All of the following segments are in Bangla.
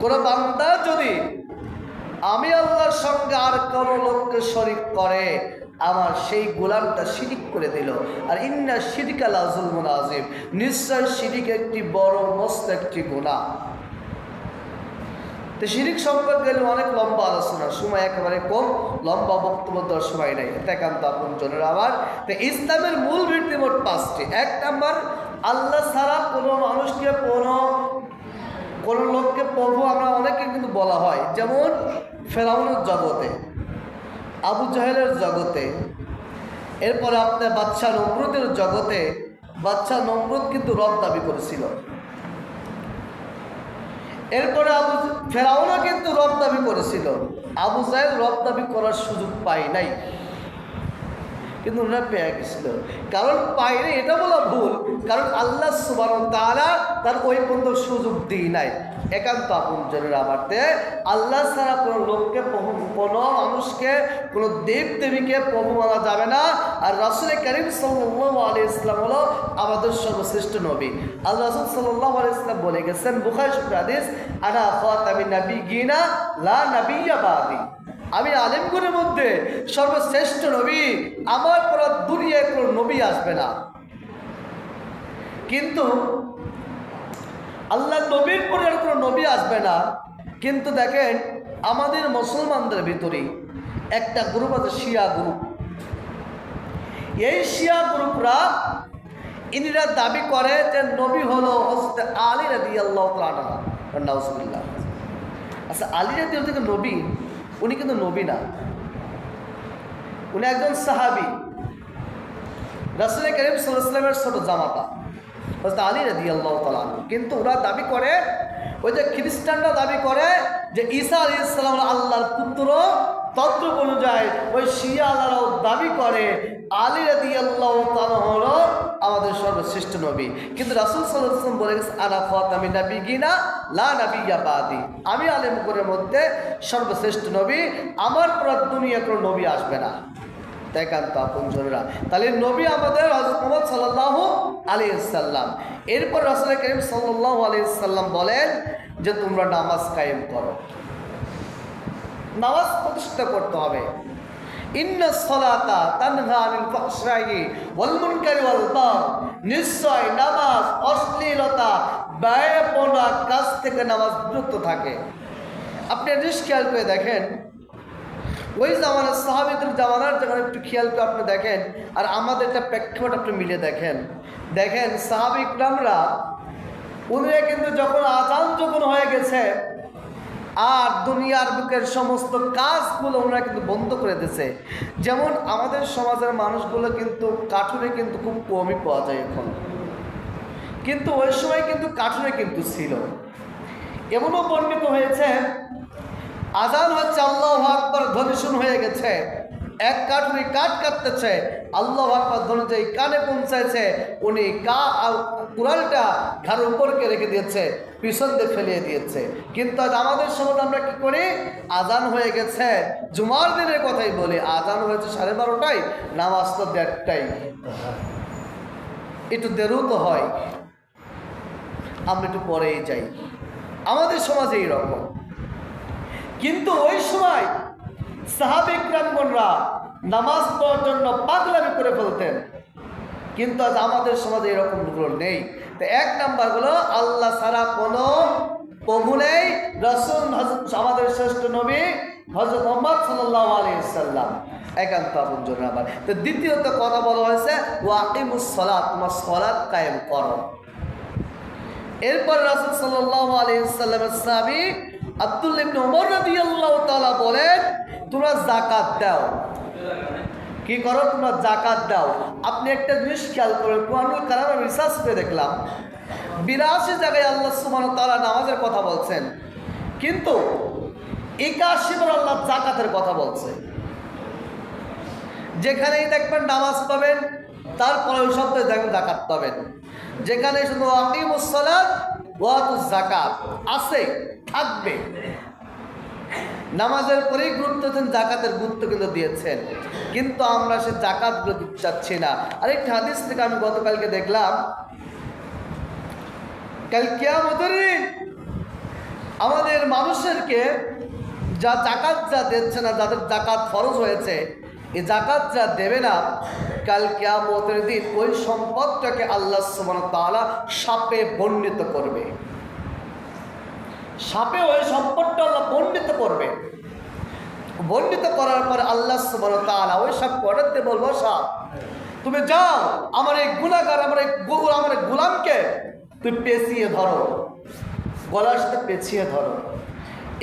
কোন বান্দা যদি আমি আল্লাহর সঙ্গে আর কোনো লোককে শরীক করে, আমার সেই গোলামটা শিরিক করে দিল। আর ইন্না শিরকা লাযুলমুন আযীম, নিশ্চয় শিরিক একটি বড় মস্ত একটি গুনাহ। তো শিরিক সম্পর্কে গেলে অনেক লম্বা আলোচনা, সময় একেবারে কম, লম্বা বক্তব্য দেওয়ার সময় নেই, এটা একান্ত আপনজনের আমার। তো ইসলামের মূল ভিত্তি মোট 5টি। 1 নাম্বার, আল্লাহ ছাড়া কোনো মানুষকে কোনো লোককে প্রভু আমরা অনেকে কিন্তু বলা হয়, যেমন ফেরাউনের জগতে, আবু জাহেলের জগতে, এরপরে আপনার বাদশা নমরুদের জগতে। বাদশা নমরুদ কিন্তু রব দাবি করেছিল। এরপরে ফেরাউনও কিন্তু রব দাবি করেছিল। আবু জাহেল রব দাবি করার সুযোগ পায় নাই, কিন্তু ওনারা পেয়ে গেছিল। কারণ পায়নি এটা বলা ভুল, কারণ আল্লাহ সুবহানাহু ওয়া তাআলা তার ওই পর্যন্ত সুযোগ দিই নাই। একান্ত আপনজনের আমারতে আল্লাহ ছাড়া কোনো লোককে প্রভু, কোনো মানুষকে, কোনো দেব দেবীকে প্রভু মানা যাবে না। আর রাসূল কারীম সাল্লাল্লাহু আলাইহি ওয়াসাল্লাম হলো আমাদের সর্বশ্রেষ্ঠ নবী। আল্লাহ রাসূল সাল্লাল্লাহু আলাইহি ওয়াসাল্লাম বলে গেছেন, বুখারী শরীফের হাদিস, আনা খাতামিন নাবিয়্যিনা লা নাবিয়্যা বাদি, আমি আলেমগণের মধ্যে সর্বশ্রেষ্ঠ নবী, আমার পর দুনিয়ায় কোনো নবী আসবে না। কিন্তু আল্লাহ নবীর পরে আর কোনো নবী আসবে না। কিন্তু দেখেন আমাদের মুসলমানদের ভিতরে একটা গ্রুপ আছে, শিয়া গ্রুপ। এই শিয়া গ্রুপরা ইনিরা দাবি করে যে নবী হলো হযরত আলী রাদিয়াল্লাহু তাআলা আনহু, নাউজুবিল্লাহ। আচ্ছা, আলী রাদিয়াল্লাহু থেকে নবী? উনি কিন্তু নবী না, উনি একজন সাহাবী, রাসূল কারীম সাল্লাল্লাহু আলাইহি ওয়াসাল্লামের ছোট জামাতা হযরত আলী রাদিয়াল্লাহু তাআলা আনহু। কিন্তু ওরা দাবি করে, ওই যে খ্রিস্টানরা দাবি করে যে ঈসা আলাইহিস সালাম আল্লাহর পুত্র, তদ্রূপ অনুযায়ী ওই শিয়া আল্লাহরাও দাবি করে আলী রাদিয়াল্লাহু তাআলা হলো আমাদের সর্বশ্রেষ্ঠ নবী। কিন্তু রাসূল সাল্লাল্লাহু আলাইহি ওয়াসাল্লাম বলে গেছে, আনা খাতামিন নাবিয়্যিনা লা নাবিয়্যা বাদি, আমি আলেমগণের মধ্যে সর্বশ্রেষ্ঠ নবী, আমার পর দুনিয়ায় কোনো নবী আসবে না। একান্ত আপনজনেরা, তাহলে নবী আমাদের হযরত মুহাম্মদ সাল্লাল্লাহু আলাইহি ওয়াসাল্লাম। এরপর রাসূল কারীম সাল্লাল্লাহু আলাইহি ওয়াসাল্লাম বলেন যে তোমরা নামাজ কায়েম করো, নামাজ প্রতিষ্ঠা করতে হবে। ইন্নাস সালাতা তানহা আনিল ফাহশাই ওয়াল মুনকারি ওয়াল বাগয়, নিশ্চয় নামাজ অশ্লীলতা, ব্যয়পনা কাজ থেকে নামাজ বিরত থাকে। আপনি জিনিস খেয়াল করে দেখেন, ওই জামানার সাহাবীদের জামানার যখন একটু খেয়াল করে আপনি দেখেন, আর আমাদের একটা প্রেক্ষাপট আপনি মিলে দেখেন। দেখেন সাহাবী ইকরামরা উনিরা কিন্তু যখন আযান যখন হয়ে গেছে আর দুনিয়ার বুকের সমস্ত কাজগুলো ওনারা কিন্তু বন্ধ করে দিয়েছে। যেমন আমাদের সমাজের মানুষগুলো কিন্তু কাঠুরে কিন্তু খুব কমই পাওয়া যায় এখন, কিন্তু ওই সময় কিন্তু কাঠুরে কিন্তু ছিল। এমনও বর্ণিত হয়েছে, আজান হচ্ছে, আল্লাহু আকবার ধ্বনি শুরু হয়ে গেছে, এক কাঠুরি কাঠ কাটতেছে, আল্লাহু আকবার ধ্বনি যেই কানে পৌঁছাইছে, উনি কুড়ালটা ঘাড়ের উপরকে রেখে দিয়েছে, পিছন দিয়ে ফেলিয়ে দিয়েছে। কিন্তু আজ আমাদের সমাজে আমরা কি করি, আজান হয়ে গেছে, জুমার দিনের কথাই বলি, আজান হয়েছে 12:30টায়, নামাজ তো 1:30টায়, একটু দেরিও তো হয়, আমরা একটু পরেই যাই। আমাদের সমাজে এইরকম। কিন্তু ওই সময় সাহাবা ইকরামগণরা নামাজ পড়ার জন্য পাগলামি করে ফেলতেন, কিন্তু আজ আমাদের সমাজে এরকম রুল নেই। তো 1 নাম্বার হলো আল্লাহ ছাড়া কোনো প্রভু নেই, রাসূল আমাদের শ্রেষ্ঠ নবী হযরত মুহাম্মদ সাল্লাল্লাহু আলাইহি ওয়াসাল্লাম, একান্ত আপনজন আমার। তো দ্বিতীয়ত কথা বলা হয়েছে ওয়াকিমুস সালাত, তোমরা সালাত কায়েম করো। এরপর রাসূল সাল্লাল্লাহু আলাইহি ওয়াসাল্লামের সাহাবী আব্দুল্লাহ ইবনে ওমর রাদিয়াল্লাহু তাআলা বলেন, তোমরা যাকাত দাও। কি করো? তোমরা যাকাত দাও। আপনি একটা জিনিস খেয়াল করেন, কোরআনুল কারীমে রিসার্চ করে দেখলাম 82 জায়গায় আল্লাহ সুবহানাহু ওয়া তাআলা নামাজের কথা বলছেন, কিন্তু 81 বার আল্লাহ যাকাতের কথা বলছে। যেখানেই দেখবেন নামাজ পাবেন, তারপরে ওই শব্দে দেখবেন যাকাত পাবেন। যেখানে শুধু আকিমুস সালাত ওয়া আতুজ যাকাত আছে, থাকবে, নামাজের পরেই গুরুত্ব দেন, জাকাতের গুরুত্ব কিন্তু দিয়েছেন, কিন্তু আমরা সে জাকাতগুলো দিতে চাচ্ছি না। আরেকটা হাদিস থেকে আমি গতকালকে দেখলাম, কাল কিয়ামতের দিন আমাদের মানুষেরকে যা জাকাত যা দিচ্ছে না, যাদের জাকাত ফরজ হয়েছে, এই জাকাত যা দেবে না, কাল কিয়ামতের দিন ওই সম্পদটাকে আল্লাহ সুবহানাহু ওয়া তাআলা সাপে বণ্টিত করবে। সাপে ওই সম্পদটা আল্লাহ বণ্টিত করবে। বণ্টিত করার পরে আল্লাহ সুবহানাহু ওয়া তাআলা ওই সাপ কটাতে বলবো, সাপ তুমি যাও, আমার এই গুনাহগার, আমার এই গোলামকে তুমি পেঁচিয়ে ধরো, গলার সাথে পেঁচিয়ে ধরো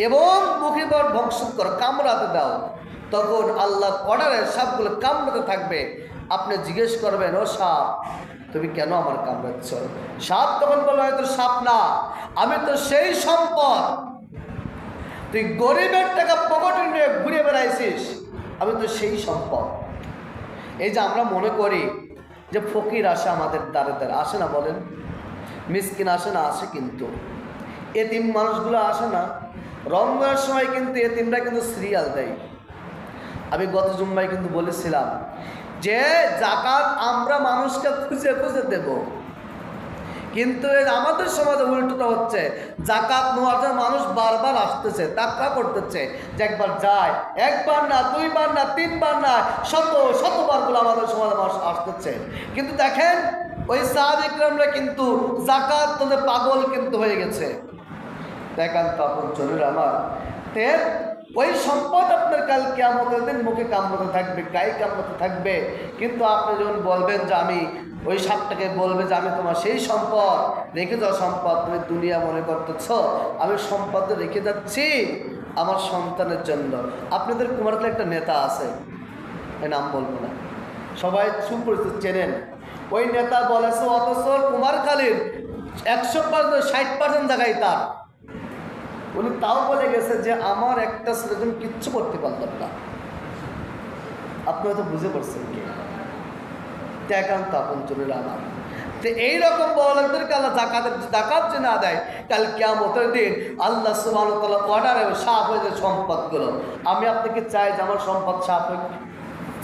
এবং মুখে পর ভক্ষণ করো, কামড়াতে দাও। তখন আল্লাহ অর্ডারে সাপগুলো কামড়াতে থাকবে। আপনি জিজ্ঞেস করবেন, ও সাপ তুমি কেন আমার কামড়াচ্ছ? সাপ তখন বলবে, হয়তো সাপ না, আমি তো সেই সম্পদ, তুই গরিবের টাকা পকেটে নিয়ে ঘুরে বেড়াইছিস, আমি তো সেই সম্পদ। এই যে আমরা মনে করি যে ফকির আসে আমাদের দ্বারে দ্বারে, আসে না বলেন? মিসকিন আসে না? আসে, কিন্তু এতিম মানুষগুলো আসে না? রমজানের সময় কিন্তু এতিমরা কিন্তু সিরিয়াল দেয়। আমি গত জুম্মায় কিন্তু বলেছিলাম যে জাকাত আমরা মানুষকে খুঁজে খুঁজে দেব, কিন্তু আমাদের সমাজে উল্টোটা হচ্ছে, জাকাত নেওয়ার জন্য মানুষ বারবার আসতেছে, তাকড়া করতেছে যে একবার যায়, একবার না, দুইবার না, তিনবার না, শতবারগুলো আমাদের সমাজে মানুষ আসতেছে। কিন্তু দেখেন ওই সাহাবা ইকরামরা কিন্তু জাকাত তোদের পাগল কিন্তু হয়ে গেছে। দেখেন তখন চলুন আমার ওই সম্পদ আপনার কাল কিয়ামতের দিন মুখে কামড়াতে থাকবে, গায়ে কামড়াতে থাকবে। কিন্তু আপনি যখন বলবেন যে আমি ওই সাপটাকে বলবে যে আমি তোমার সেই সম্পদ রেখে যাও, সম্পদ তুমি দুনিয়া মনে করতেছ, আমি সম্পদ রেখে যাচ্ছি আমার সন্তানের জন্য। আপনাদের কুমারখালী একটা নেতা আছে, এই নাম বলবো না, সবাই সুপরিচিত, চেনেন। ওই নেতা বলেছে অথচ কুমারখালীর 100% 60% জায়গায় তার, উনি তাও বলে গেছে যে আমার একটা ছেলেজন কিচ্ছু করতে পারলাম না। আপনি হয়তো বুঝে পারছেন কি? একান্ত আপন চলে আমার। তো এইরকম বড়লোকদেরকে আল্লাহ জাকাত যে না দেয়, কাল কিয়ামতের দিন আল্লাহ সুবহানাহু ওয়া তাআলা অর্ডারে সাপ হয়ে যে সম্পদগুলো, আমি আপনাকে চাই যে আমার সম্পদ সাপ হোক?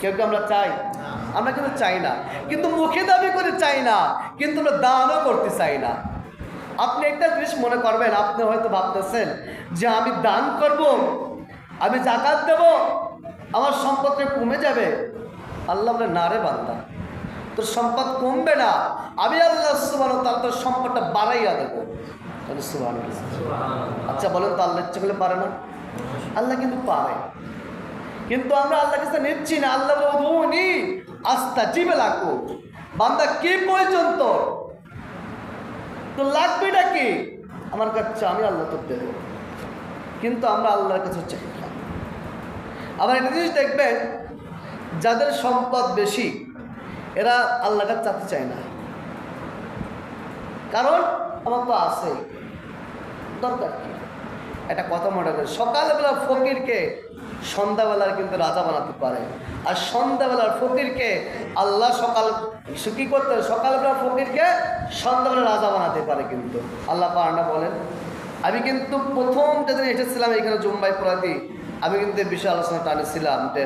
কেউ কি আমরা চাই? আমরা কিন্তু চাই না, কিন্তু মুখে দাবি করে চাই না, কিন্তু আমরা দানও করতে চাই না। আপনি একটা জিনিস মনে করবেন, আপনি হয়তো ভাবতেছেন যে আমি দান করব, আমি জাকাত দেব, আমার সম্পদটা কমে যাবে। আল্লাহ বলে, না রে বান্দা, তোর সম্পদ কমবে না, আমি আল্লাহ সুবহানাহু ওয়া তাআলা তোর সম্পদটা বাড়াইয়া দেবো। সুবহানাল্লাহ। আচ্ছা বলেন তো, আল্লাহ ইচ্ছে করলে পারে না? আল্লাহ কিন্তু পারে, কিন্তু আমরা আল্লাহ কাছে নিচ্ছি না। আল্লাহ বলে, উদউনি আস্তাজিব লাকুম, বান্দা কি প্রয়োজন তোর, তো লাগবেটা কি আমার কাছে, আমি আল্লাহ তোর দেবো। কিন্তু আমরা আল্লাহর কাছে চাই না। আবার একটা জিনিস দেখবেন, যাদের সম্পদ বেশি এরা আল্লাহর কাছে চাইতে চায় না, কারণ আমার তো আছেই, দরকার কি? একটা কথা মনে রাখবেন, সকালবেলা ফকিরকে সন্ধ্যাবেলার কিন্তু রাজা বানাতে পারে, আর সন্ধ্যাবেলার ফকিরকে আল্লাহ কী করতে হবে, সকালবেলা ফকিরকে সন্ধ্যাবেলা রাজা বানাতে পারে। কিন্তু আল্লাহ পারে না বলেন? আমি কিন্তু প্রথম যেদিন এসেছিলাম এখানে জুম্বাই পড়াতে, আমি কিন্তু বিষয় আলোচনা টানেছিলাম যে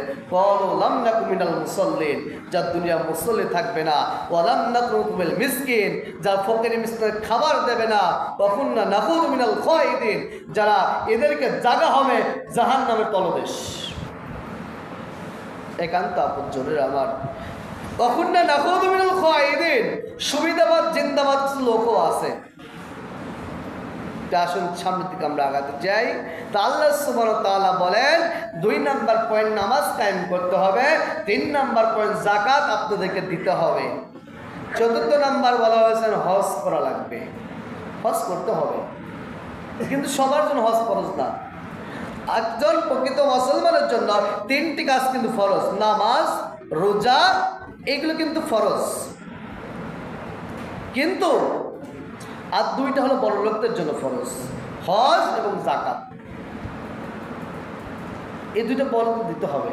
লাম নাকু মিনাল মুসাল্লিন, যার দুনিয়া মুসল্লি থাকবে না, ওয়ালাম নাকু মিনাল মিসকিন, যার ফকির মিসকিন খাবার দেবে না, ওয়াকুন্না নাকুযু মিনাল খায়িদিন, যারা এদেরকে জাগা হবে জাহান্নামের তলদেশ। একান্ত আপনজনের আমার, ওয়াকুন্না নাকুযু মিনাল খায়িদিন, সুবিধাবাদ জিন্দাবাদ কিছু লোকও আছে। আসুন সামনের দিকে আমরা আগাতে যাই। তা আল্লাহ সুবহানাহু ওয়া তাআলা বলেন, 2 নাম্বার পয়েন্ট নামাজ কায়েম করতে হবে, 3 নাম্বার পয়েন্ট যাকাত আপনাদেরকে দিতে হবে, 4th নাম্বার বলা হয়েছে হজ করা লাগবে, হজ করতে হবে। কিন্তু সবার জন্য হজ ফরজ না। একজন প্রকৃত মুসলমানের জন্য 3টি কাজ কিন্তু ফরজ, নামাজ, রোজা, এগুলো কিন্তু ফরজ। কিন্তু আর 2টা হলো বড় লোকদের জন্য ফরজ, হজ এবং যাকাত। এই 2টা বড় দিতে হবে।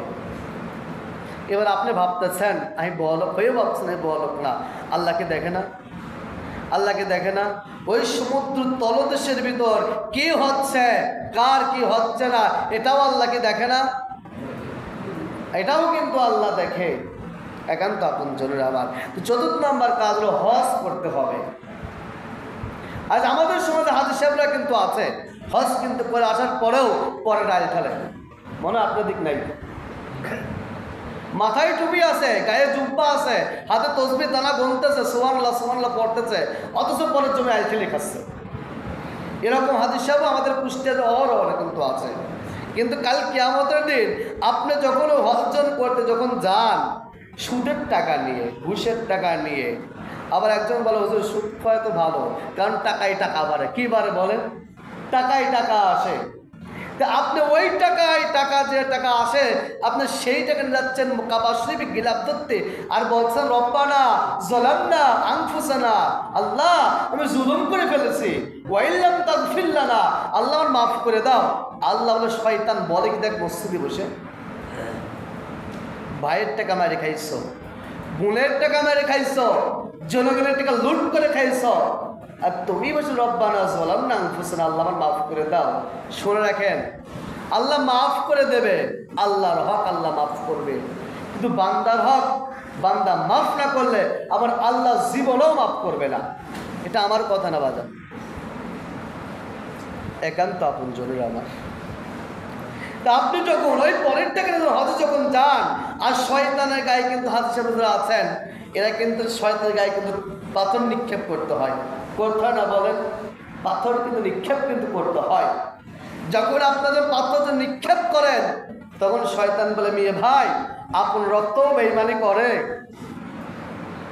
এবার আপনি ভাবতেছেন আমি বড় লোক হয়ে ভাবছেন, এই বড় লোক না, আল্লাহকে দেখে না? আল্লাহকে দেখে না? ওই সমুদ্র তলদেশের ভিতর কি হচ্ছে, কার কি হচ্ছে না, এটাও আল্লাহকে দেখে না? এটাও কিন্তু আল্লাহ দেখে। একান্ত আপনজনের আমার। তো 4th নাম্বার কাজ হলো হজ করতে হবে। আজ আমাদের সমাজে হাজী সাহেবরা কিন্তু আছে, হজ কিন্তু করে আসার পরেও পরে ডাইল খেলে, মনে আপনার দিক নাই, মাথায় টুপি আছে, গায়ে জুব্বা আছে, হাতে তসবিহ দানা গুনতেছে, সুবহানাল্লাহ সুবহানাল্লাহ পড়তেছে, অথচ পরের জমি আইল খেলে খাচ্ছে। এরকম হাদিস সাহেব আমাদের কুষ্টিয়াতে অহরহ কিন্তু আছে। কিন্তু কাল কিয়ামতের দিন আপনি যখন হজ্জন করতে যখন যান সুদের টাকা নিয়ে, ঘুষের টাকা নিয়ে, আবার একজন বলে হুজুর সুদ খাওয়া তো ভালো, কারণ টাকায় টাকা বাড়ে। কী বাড়ে বলেন? টাকায় টাকা আসে। তা আপনি ওই টাকায় টাকা, যে টাকা আসে আপনি সেই টাকা নিয়ে যাচ্ছেন কাবা শরীফে গিলাফ ধরতে, আর বলছেন রব্বানা যালামনা আনফুসানা, আল্লাহ আমি জুলুম করে ফেলেছি, ওয়াইল্লাম তাগফির লানা, আল্লাহ আমার মাফ করে দাও। আল্লাহ বলে শয়তান বলে কি দেখ মসজিদে বসে, ভাইয়ের টাকা মেরে খাইছো, বোনের টাকা মেরে খাইছো, জনগণের টাকা লুট করে খাইছো, আর তুমি বসে রব্বানা যালামনা আনফুসানা, আল্লাহ আমার মাফ করে দাও। শুনে রাখেন, আল্লাহ মাফ করে দেবে, আল্লাহর হক আল্লাহ মাফ করবে, কিন্তু বান্দার হক বান্দা মাফ না করলে আবার আল্লাহ জীবনেও মাফ করবে না। এটা আমার কথা না বাজার, একান্ত আপন জনের আমার। তা আপনি যখন ওই পরের টাকা হজে যখন যান, আর শয়তানের গায়ে কিন্তু হাদিস সাহেবরা আছেন, এরা কিন্তু শয়তানের গায়ে কিন্তু পাথর নিক্ষেপ করতে হয়, করতে হয় না বলেন? পাথর কিন্তু নিক্ষেপ কিন্তু করতে হয়। যখন আপনাদের পাথর নিক্ষেপ করেন তখন শয়তান বলে মিয়া ভাই আপন রক্ত বেঈমানি করে।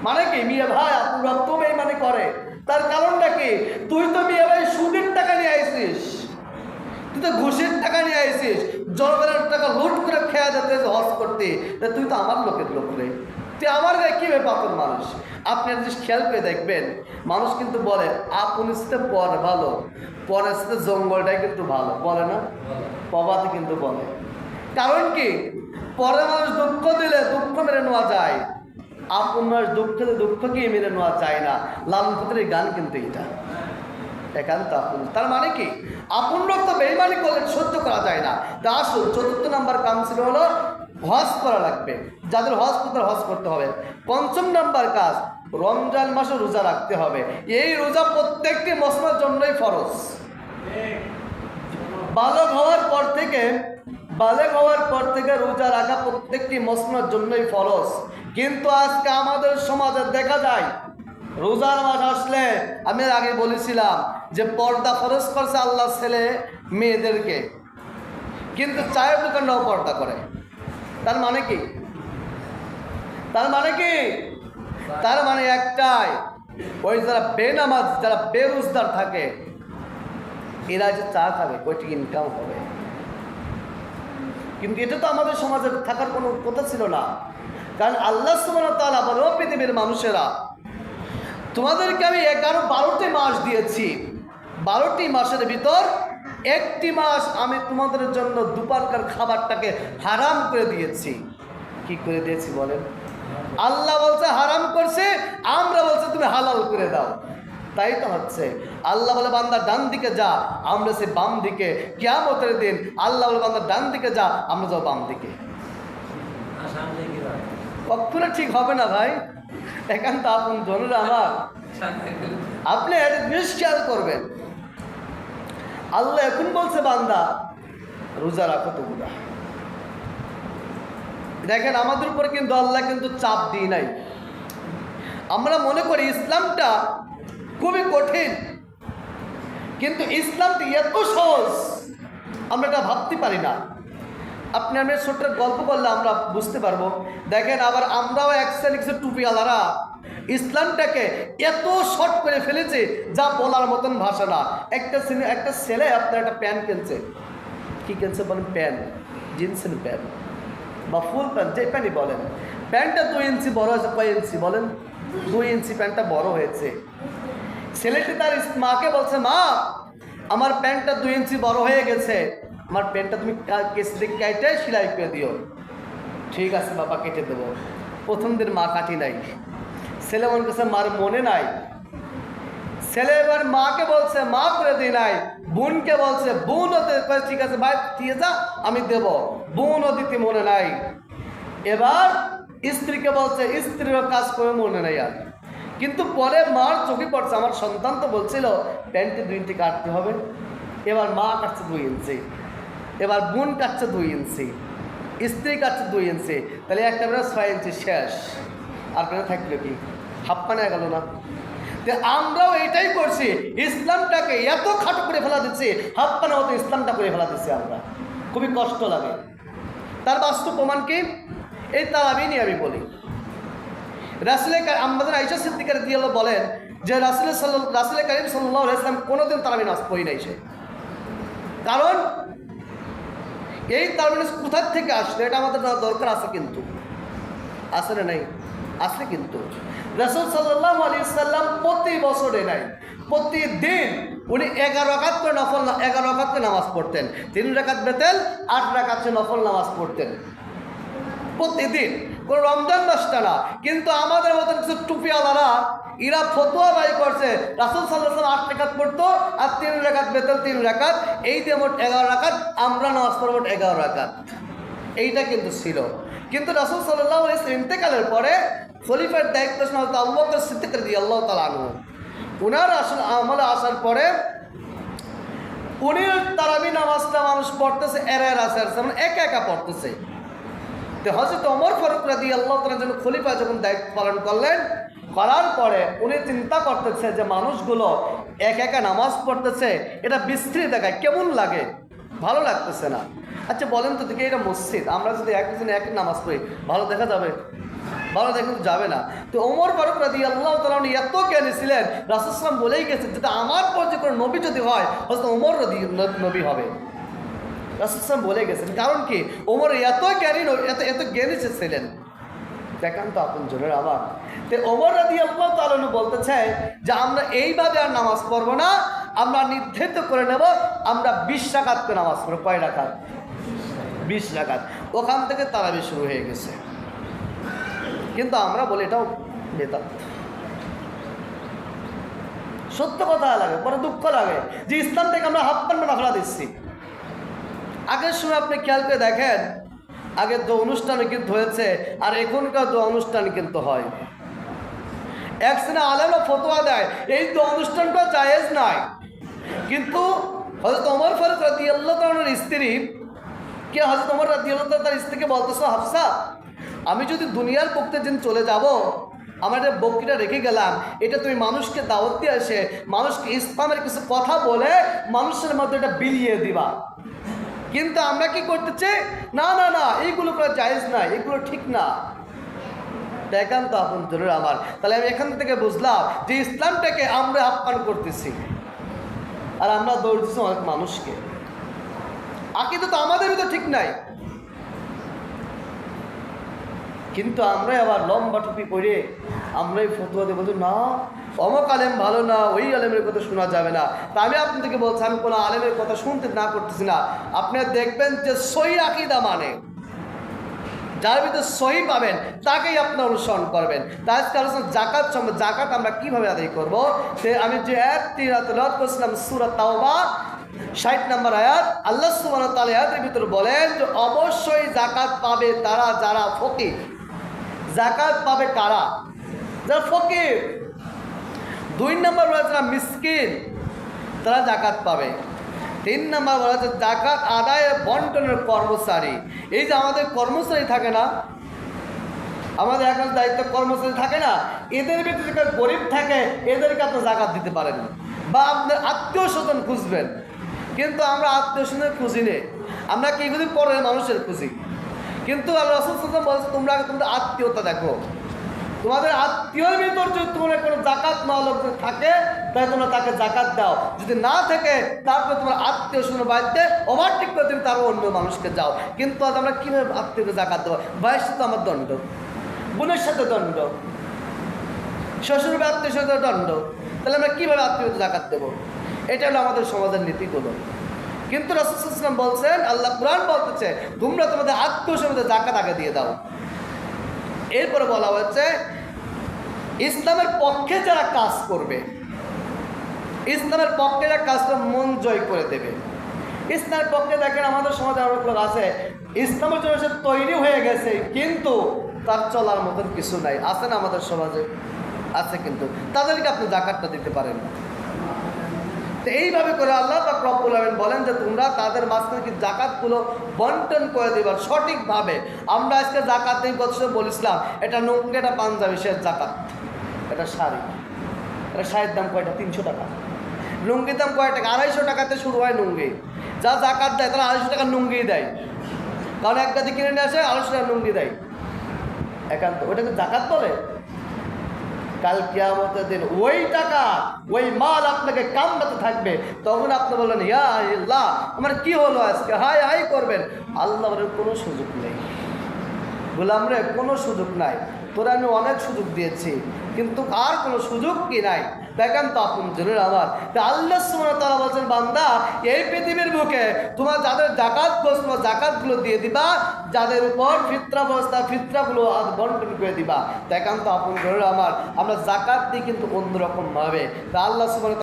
মানে কি মিয়া ভাই আপন রক্ত বেঈমানি করে, তার কারণটা কি? তুই তো মিয়া ভাই সুদের টাকা নিয়ে আইছিস, তুই তো ঘুষের টাকা নিয়ে আইছিস, জনগণের টাকা লুট করে খেয়া যেতে হজ করতে, তুই তো আমার লোকের লোক রে, তুই আমার গায়ে কীভাবে পাথর মানুষ। আপনি যদি খেয়াল করে দেখবেন, মানুষ কিন্তু বলে আপন সাথে পর ভালো, পরের সাথে জঙ্গলটাই কিন্তু ভালো, বলে না? প্রবাদে কিন্তু বলে। কারণ কি? পরে মানুষ দুঃখ দিলে দুঃখ মেরে নেওয়া যায়, আপন মানুষ দুঃখ দিলে দুঃখকে মেরে নেওয়া যায় না। লালন ফকিরের গান কিন্তু এটা একান্ত আপন। তার মানে কি? আপন রক্ত বেঈমানি করলে সহ্য করা যায় না। তা আসুন, ৪র্থ নাম্বার কাম ছিল হলো হজ করা লাগবে, যাদের হজ করতে হজ করতে হবে। ৫ম নাম্বার কাজ, রমজান মাসে রোজা রাখতে হবে। এই রোজা প্রত্যেকটি মুসলমানের জন্যই ফরজ। বালক হওয়ার পর থেকে রোজা রাখা প্রত্যেকটি মুসলমানের জন্যই ফরজ। কিন্তু আজকে আমাদের সমাজে দেখা যায় রোজার মাস আসলে, আমি আগে বলেছিলাম যে পর্দা ফরজ করছে আল্লাহ ছেলে মেয়েদেরকে, কিন্তু চায়ের দোকানটাও পর্দা করে। তার মানে কি? তার মানে একটাই, ওই যারা বেনামাজ, যারা বেরোজগার থাকে, এরা যে চা খাবে কয়টি ইনকাম হবে। কিন্তু এটা তো আমাদের সমাজে থাকার কোনো কথা ছিল না। কারণ আল্লাহ সুবহানাহু ওয়া তাআলা বলেন, পৃথিবীর মানুষেরা তোমাদেরকে আমি 11-12টি মাস দিয়েছি, 12টি মাসের ভিতর একটি মাস আমি তোমাদের জন্য দুপারকার খাবারটাকে হারাম করে দিয়েছি। কি করে দিয়েছি বলেন? আল্লাহ বলছে হারাম করছে, আমরা বলছে তুমি হালাল করে দাও। তাই তো হচ্ছে। আল্লাহ বলে বান্দা ডান দিকে যা, আমরা সে বাম দিকে। কিয়ামতের দিন আল্লাহ বলে বান্দা ডান দিকে যা, আমরা যাও বাম দিকে। কখনো ঠিক হবে না ভাই, একান্ত আপন জনেরা আমার। আপনি একটা জিনিস খেয়াল করবেন, আল্লাহ এখন বলছে বান্দা রোজা রাখো তোমরা। দেখেন আমাদের উপরে কিন্তু আল্লাহ কিন্তু চাপ দিই নাই। আমরা মনে করি ইসলামটা খুবই কঠিন, কিন্তু ইসলামটা এত সহজ আমরা এটা ভাবতে পারি না। আপনি আমি ছোট্ট গল্প করলে আমরা বুঝতে পারবো। দেখেন আবার আমরাও এক শ্রেণী কিছু টুপিওয়ালারা ইসলামটাকে এত শর্ট করে ফেলেছে যা বলার মতন ভাষা না। একটা ছেলে আপনার একটা প্যান্ট কিনছে, কি কিনছে বলেন? প্যান্ট, জিন্সের প্যান্ট বা ফুল প্যান্ট, যে প্যান্টই বলেন। প্যান্টটা 2 ইঞ্চি বড় হয়েছে। কয় ইঞ্চি বলেন? 2 ইঞ্চি প্যান্টটা বড় হয়েছে। ছেলেটি তার মাকে বলছে, মা আমার প্যান্টটা 2 ইঞ্চি বড় হয়ে গেছে, আমার প্যান্টটা তুমি কেটে সেলাই করে দিও। ঠিক আছে বাবা, কেটে দেবো। প্রথম দিন মা কাটি নাই, ছেলে মনে করছে মার মনে নাই। ছেলে এবার মাকে বলছে মা করে দিই নাই, বোনকে বলছে বোন হতে, ঠিক আছে ভাই দিয়ে যা আমি দেব, বোনও দিতে মনে নাই। এবার স্ত্রীকে বলছে, স্ত্রীরও কাজ করে মনে নাই আর। কিন্তু পরে মার চোখে পড়ছে, আমার সন্তান তো বলছিল প্যান্টে 2 ইঞ্চি কাটতে হবে, এবার মা কাটছে 2 ইঞ্চি, এবার বোন কাটছে 2 ইঞ্চি, স্ত্রী কাটছে 2 ইঞ্চি, তাহলে একটা বেলা 6 ইঞ্চি শেষ। আর বেলা থাকলো কি? হাফ পানে গেল না? আমরাও এটাই করছি, ইসলামটাকে এত খাটো করে ফেলা দিচ্ছি, হাফ পানা মতো ইসলামটা করে ফেলা দিচ্ছি আমরা। খুবই কষ্ট লাগে। তার বাস্তব প্রমাণ কি? এই তারাবি নিয়ে আমি বলি। আমাদের আয়েশা সিদ্দিকা রাদিয়াল্লাহু বলেন যে রাসূল কারীম সাল্লাল্লাহু আলাইহি ওয়াসাল্লাম কোনোদিন তারাবি নামাজ পড়ি নাই সে। কারণ এই তারাবি কোথা থেকে আসলে এটা আমাদের দরকার আছে, কিন্তু আছে না নাই? আছে। কিন্তু রাসূল সাল্লাল্লাহু আলাইহি ওয়াসাল্লাম প্রতি বছরে নাই, প্রতিদিন উনি 11 রাকাত করে নফল 11 রাকাত করে নামাজ পড়তেন। 3 রাকাত বেতেল, 8 রাকাত নফল নামাজ পড়তেন প্রতিদিন। কোন রমজান মাসটা না। কিন্তু আমাদের মতন কিছু টুপিওয়ালারা এরা ফতোয়া বাই করছে রাসূল সাল্লাল্লাহু আলাইহি ওয়াসাল্লাম 8 রাকাত পড়তো আর 3 রাকাত বেতেল 3 রাকাত, এই দিয়ে মোট 11 রাকাত, আমরা নামাজ পড়ব মোট 11 রাকাত। এইটা কিন্তু ছিল। কিন্তু রাসূল সাল্লাল্লাহু আলাইহি ওয়াসাল্লাম ইন্তেকালের পরে খলিফার দায়িত্ব হযরত আবু বকর সিদ্দিক রাদিয়াল্লাহু তাআলা আনহু ওনার আমলে আসার পরে উনি তারাবি নামাজটা মানুষ পড়তেছে একা একা পড়তেছে। তো হযরত ওমর ফারুক রাদিয়াল্লাহু তাআলা যখন খলিফা যখন দায়িত্ব পালন করলেন, করার পরে উনি চিন্তা করতেছে যে মানুষগুলো একা একা নামাজ পড়তেছে, এটা বিশ্রী দেখায়, কেমন লাগে, ভালো লাগতেছে না। আচ্ছা বলেন তো দেখি, এটা মসজিদ, আমরা যদি একজন এক নামাজ পড়ি ভালো দেখা যাবে? ভালো দেখা যাবে না। তো ওমর ফারুক রাদিয়াল্লাহু তাআলা উনি এত জ্ঞানী ছিলেন, রাসূল সাল্লাল্লাহু আলাইহি ওয়াসাল্লাম বলেই গেছেন যদি আমার পর যে কোনো নবী যদি হয় হযরত ওমর নবী হবে। রাসূল সাল্লাল্লাহু আলাইহি ওয়াসাল্লাম বলে গেছেন। কারণ কি? ওমর এত জ্ঞানী ছিলেন। দেখেন তো আপন জনের আবার। তো ওমর রাদিয়াল্লাহু তাআলা বলতে চায় যে আমরা এইভাবে আর নামাজ পড়ব না, আমরা নির্ধারিত করে নেব আমরা 20 রাকাত করে নামাজ পড়ব। কয় রাকাত? 20 রাকাত। ওখান থেকে তারাবি শুরু হয়ে গেছে। কিন্তু আমরা বলি এটাও বেদাত। সত্য কথা লাগে, বড় দুঃখ লাগে যে ইসলাম থেকে আমরা হাফ পান না ফেলা দিচ্ছি। আগের সময় আপনি খেয়াল করে দেখেন, আগের দো অনুষ্ঠানে কিন্তু হয়েছে আর এখনকার দো অনুষ্ঠান কিন্তু হয়। এক শ্রেণী আলেমরা ফতোয়া দেয় এই দো অনুষ্ঠানটা জায়েজ নাই। কিন্তু হযরত ওমর ফারুক রাদিয়াল্লাহু তাআলার স্ত্রী কে হযরত ওমর রাদিয়াল্লাহু তাআলা তার স্ত্রীকে বলতেছে, হাফসা আমি যদি দুনিয়ার পক্ষে যেন চলে যাব, আমার একটা বকরিটা রেখে গেলাম, এটা তুমি মানুষকে দাওয়াত দিয়ে এসে মানুষকে ইসলামের কিছু কথা বলে মানুষের মধ্যে এটা বিলিয়ে দিবা। কিন্তু আমরা কি করতেছি? না না না, এইগুলো করা জায়েজ না, এগুলো ঠিক না। দেখেন তো আপন জনের আমার। তাহলে আমি এখান থেকে বুঝলাম যে ইসলামটাকে আমরা আহ্বান করতেছি আর আমরা দৌড়তেছি অনেক মানুষকে। আকীদা তো আমাদের ভিতরে ঠিক নাই, কিন্তু আমরাই আবার লম্বা টুপি পরে আমরাই ফতোয়া দেবো না অমুক আলেম ভালো না, ওই আলেমের কথা শোনা যাবে না। তা আমি আপনাদেরকে বলছি আমি কোনো আলেমের কথা শুনতে না করতেছি না। আপনারা দেখবেন যে সহি আকীদা মানে যার ভিতরে সহি পাবেন তাকেই আপনারা অনুসরণ করবেন। তাই আজকে আলোচনা জাকাত সম্বন্ধে, জাকাত আমরা কীভাবে আদায় করবো সে আমি যে আয়াতটি তেলাওয়াত করেছিলাম সূরা তাওবা 60 নম্বর আয়াত, আল্লাহ সুবহানাহু ওয়া তাআলা আয়াতের ভিতরে বলেন যে অবশ্যই জাকাত পাবে তারা যারা ফকির। জাকাত পাবে কারা? যারা ফকির। 2 নম্বর বলা যারা মিসকিন তারা জাকাত পাবে। 3 নম্বর বলা হচ্ছে জাকাত আদায় বন্টনের কর্মচারী। এই যে আমাদের কর্মচারী থাকে না, আমাদের এখন দায়িত্ব কর্মচারী থাকে না, এদের ভিতরে যে গরিব থাকে এদেরকে আপনি জাকাত দিতে পারেন বা আপনার আত্মীয় স্বজন খুঁজবেন। কিন্তু আমরা আত্মীয় স্বজনের খুঁজি নেই, আমরা কিছুদিন পরে মানুষের খুঁজি। কিন্তু আল্লাহ রাসূল সাল্লাল্লাহু আলাইহি ওয়াসাল্লাম বলেছে তোমরা আগে তোমাদের আত্মীয়তা দেখো, তোমাদের আত্মীয়র ভিতর যদি তোমার কোনো জাকাত না লোক থাকে তাহলে তোমরা তাকে জাকাত দাও, যদি না থাকে তারপরে তোমার আত্মীয় স্বজন বাড়িতে ওভারটেক করে তুমি তারও অন্য মানুষকে যাও। কিন্তু আজ আমরা কীভাবে আত্মীয়কে জাকাত দেবো? ভাইয়ের সাথে আমার দণ্ড, বোনের সাথে দণ্ড, শ্বশুর বা আত্মীয় সাথে দণ্ড, তাহলে আমরা কীভাবে আত্মীয়কে জাকাত দেবো? এটা হলো আমাদের সমাজের নীতিগুলো। কিন্তু রাসূল সাল্লাল্লাহু আলাইহি ওয়াসাল্লাম বলছেন, আল্লাহ কুরআন বলতেছে তোমরা তোমাদের আত্মীয় স্বজনদের জাকাত আগে দিয়ে দাও। এরপরে বলা হচ্ছে ইসলামের পক্ষে যারা কাজ করবে, ইসলামের পক্ষে যারা কাজ করে মন জয় করে দেবে। ইসলামের পক্ষে দেখেন আমাদের সমাজে অনেক লোক আছে ইসলামের জন্য সে তৈরি হয়ে গেছে কিন্তু তার চলার মতন কিছু নাই, আছে না আমাদের সমাজে? আছে। কিন্তু তাদেরকে আপনি জাকাতটা দিতে পারেন না। তো এইভাবে করে আল্লাহ পাক রব্বুল আলামিন বলেন যে তোমরা তাদের মাঝখানে কি জাকাতগুলো বন্টন করে দিবার সঠিকভাবে। আমরা আজকে জাকাত নেই কত সময় বলেছিলাম, এটা লুঙ্গি, এটা পাঞ্জাবি, শেষ জাকাত, এটা শাড়ি, এটা শাড়ির দাম কয়টা? 300 টাকা। লুঙ্গির দাম কয় টাকা? 250 টাকাতে শুরু হয় লুঙ্গি। যা জাকাত দেয় তারা 250 টাকার লুঙ্গি দেয়, কারণ একটা দিকে কিনে নিয়ে আসে 250 টাকার লুঙ্গি দেয় একান্ত। ওটাকে জাকাত বলে? কাল কিয়ামতের দিন ওই টাকা ওই মাল আপনাকে কামড়াতে থাকবে, তখন আপনি বললেন ইয়া আল্লাহ আমার কি হলো আজকে, হাই হাই করবেন। আল্লাহ বলেন কোনো সুযোগ নেই গোলাম রে, কোনো সুযোগ নাই, তোরা আমি অনেক সুযোগ দিয়েছি কিন্তু আর কোনো সুযোগ কি নাই। দেখেন তো আপন জনের আমার আল্লাহ সুবহানাহু ওয়া তাআলা বলছেন বান্দা এই পৃথিবীর বুকে তোমার যাদের জাকাত বস তোমার জাকাতগুলো দিয়ে দিবা, যাদের উপর ফিতরা ব্যবস্থা ফিতরাগুলো বন্টন করে দিবা। দেখেন তো আপন জনের আমার আমরা জাকাত দিই কিন্তু অন্যরকম ভাবে। তা আল্লাহ সুবহানাহু